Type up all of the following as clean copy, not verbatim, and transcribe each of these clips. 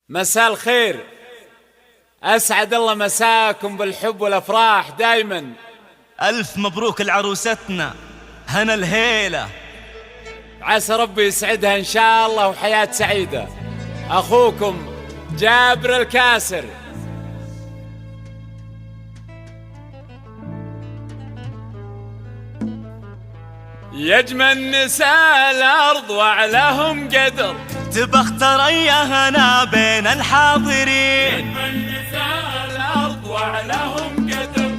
مساء الخير، أسعد الله مساكم بالحب والأفراح دايما. ألف مبروك لعروستنا هنا الهيلة، عسى ربي يسعدها إن شاء الله وحياة سعيدة. أخوكم جابر الكاسر. يجمل نساء الأرض وعلىهم قدر، تبى اختار اياهنا بين الحاضرين. يجمل نساء الأرض وعلىهم قدر،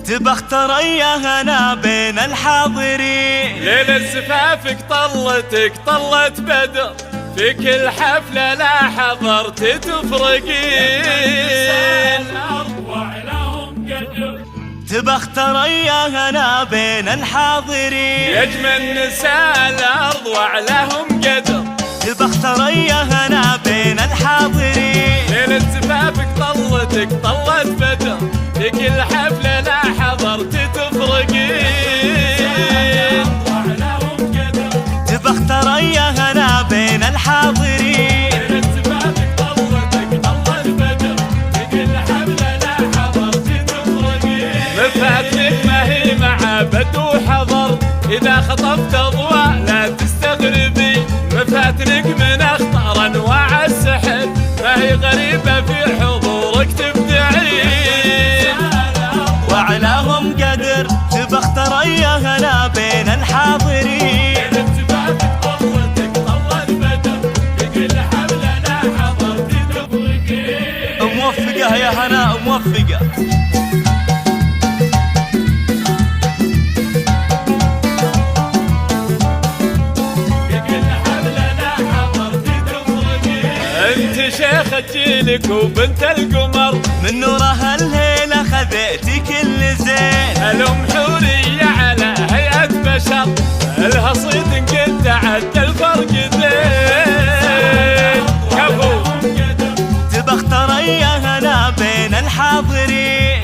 تبى اختار اياهنا بين الحاضرين. ليلة زفافك طلتك طلت بدر، في كل حفلة لا حضرت تفرقين. تبى اختار اياهنا بين الحاضرين. يجمل نساء الأرض وعلىهم قدر، تبى اختار اياهنا بين الحاضرين. ليلة زفافك طلتك طلت بدر، في كل حفلة لا حضرت تفرقين. تبى اختار اياهنا بين الحاضرين. ليلة زفافك طلتك طلت بدر، في كل حفلة لا حضرت تفرقين. مفاتنك ما هي مع بدو حضر، إذا خطفت أضواء لا تستغربي. مفاتنك من أخطر أنواع السحر، ما هي غريبة في حضورك تبدعين. وعلاهم قدر، تبى اختار اياهنا بين الحاضرين. موفقة يا هناء موفقة. انت شيخة جيلك وبنت القمر، من نورها الليلة خذيتي كل زين. الأم حورية على هيئة بشر، الها صيد قد تعدى الفرق ذين. كفو تبى اختار اياهنا بين الحاضرين.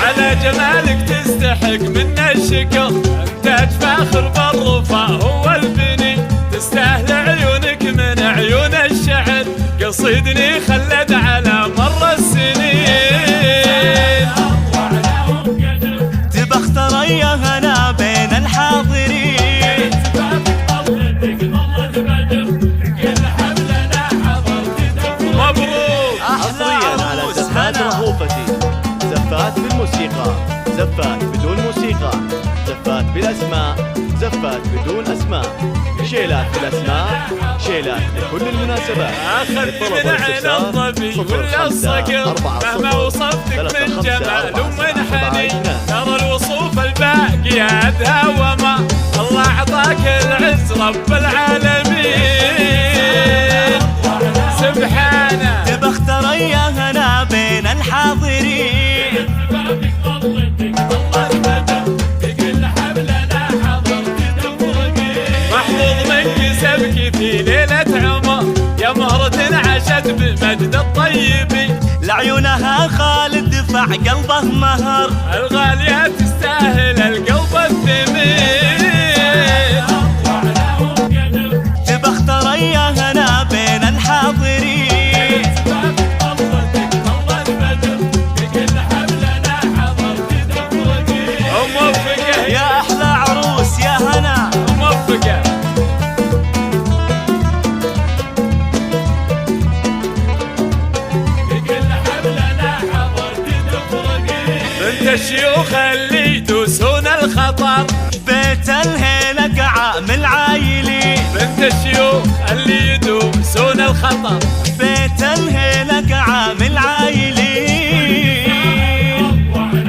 على جمالك تستحق منا الشكر، انت فاخر بالرفاه هو البني. تستاهل عيونك من عيون الشعر، قصيدني خلد على مر السنين. تبى اختار اياهنا بين الحاضرين. مبروك. حصريا على زفات رهوفتي، زفات بالموسيقى، زفات بدون موسيقى، زفات بالاسماء، زفات بدون اسماء، شيلات بالاسماء، شيلات لكل المناسبات. اخذت من عين الظبي ولا الصقر، مهما وصفتك من جمال ومن حنين. ترى الوصوف الباقية أدهى وما، الله أعطاك العز رب العالمين سبحانه. تبى اختار اياهنا بين الحاضرين. محظوظ منك سبكي في ليلة عمر، يا مهرة عاشت بمجد الطيبين. لعيونها خالد دفع قلبه مهر، الغالية تستاهل القلب الثمين. تبى اختار اياهنا بين الحاضرين. موفقة يا احلى عروس يا هنا موفقة. بنت الشيوخ اللي يدوسون الخطر، بيت الهيلة عامل عايلي. بنت الشيوخ اللي يدوسون الخطر، بيت الهيلة عامل عايلي.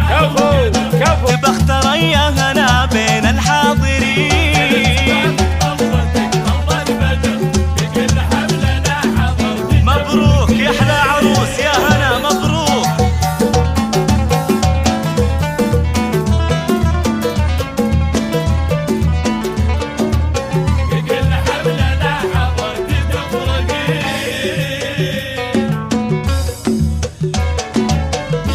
كفو كفو. تبى اختار اياهنا بين الحاضرين. مبروك يا احلى عروس يا هنا مبروك.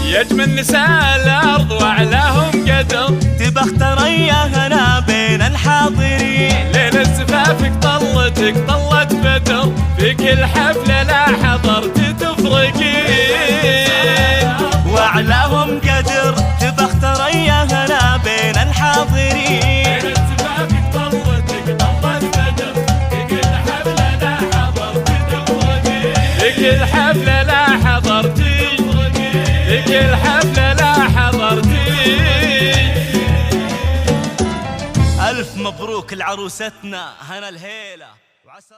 يجمل نساء الأرض وعلاهم قدر، تبى اختار اياهنا بين الحاضرين. الحاضرين. ليلة زفافك طلتك طلت بدر، في كل حفلة لا حضرت تفرقين. وأعلاهم قدر تبى اختريا هنا بين الحاضرين. ليلة زفافك طلتك طلت بدر، في كل حفلة لا حضرت تفرقين. في كل حفلة لا حضرت تفرقين. في كل حفلة لا حضرت. ألف مبروك لعروستنا هنا الهيلة، وعسى